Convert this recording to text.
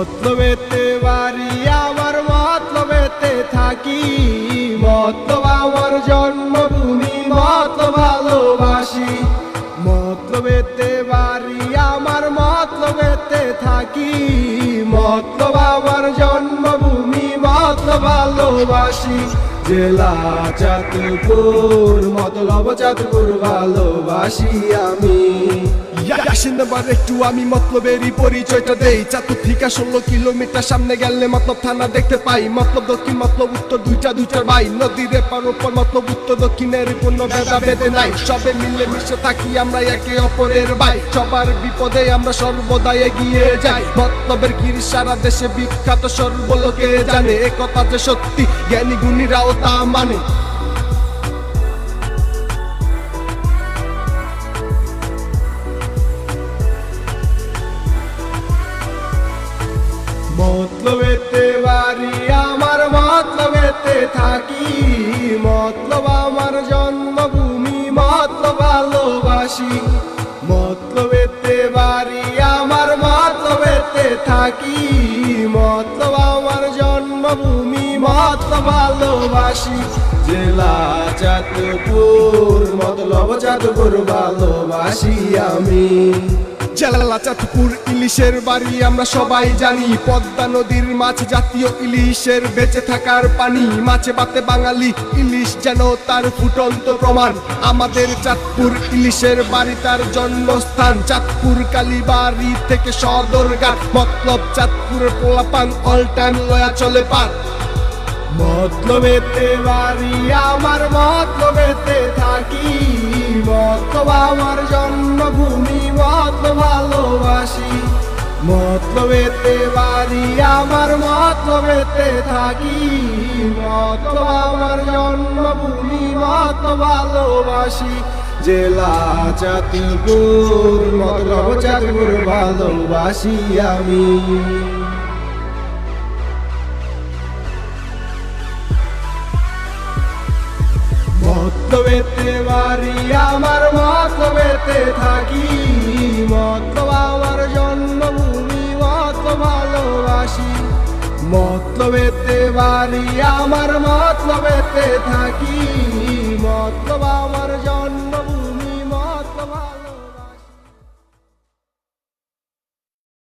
মতলবেতে বাড়ি আমার মতলবেতে থাকি, মতলব আমার জন্মভূমি, মতলব ভালোবাসি। মতলবেতে বাড়ি আমার মতলবেতে থাকি, মতলব আমার জন্মভূমি, মতলব ভালোবাসি। জেলা চাঁদপুর, মতলব চাঁদপুর ভালোবাসি আমি। আসেন এবার একটু আমি মতলবেরই পরিচয়টা দেই। চাঁদপুর থেকে 16 কিলোমিটার সামনে গেলে মতলব থানা দেখতে পাই। মতলব দক্ষিণ মতলব উত্তর, দুইটার ভাই। নদীর এপার ওপর মতলব উত্তর দক্ষিণের কোনো ভেদা ভেদে নাই। সবে মিলে মিশে থাকি আমরা একে অপরের ভাই। সবার বিপদে আমরা সর্বদাই এগিয়ে যাই। মতলবের গিরি সারা দেশে বিখ্যাত, সর্বলোকে জানে। একথা যে সত্যি জ্ঞানী গুণীরাও তা মানে। মতলবেতে বাড়ি আমার মতলবেতে থাকি, মতলব আমার জন্মভূমি, মতলব ভালোবাসি। মতলবেতে বাড়ি আমার মতলবেতে থাকি, মতলব আমার জন্মভূমি, মতলব ভালোবাসি। জেলা চাঁদপুর, মতলব চাঁদপুর ভালোবাসি আমি। জেলা চাঁদপুর ইলিশের বাড়ি আমরা সবাই জানি। পদ্মা নদীর মাছ জাতীয় ইলিশের বেঁচে থাকার পানি। মাছে ভাতে বাঙালি, ইলিশ যেন তার ফুটন্ত প্রমাণ। আমাদের চাঁদপুর ইলিশের বাড়ি তার জন্মস্থান। চাঁদপুর কালীবাড়ি থেকে সদরঘাট, মতলব চাঁদপুরের পোলাপান অল টাইম লয়া চলে পার। মতলবেতে বাড়ি আমার মতলবেতে থাকি, মতলব আমার জন্মভূমি, মতলব ভালোবাসি। মতলবেতে বাড়ি আমার মতলবেতে থাকি, মতলব আমার জন্মভূমি, মতলব ভালোবাসি। জেলা চাঁদপুর, মতলব চাঁদপুর ভালোবাসি আমি। মতলবেতে বাড়ি আমার মতলবেতে থাকি, মতলব আমার জন্মভূমি, মতলব ভালোবাসি। মতলবেতে বাড়ি আমার মতলবেতে থাকি, মতলব আমার জন্মভূমি।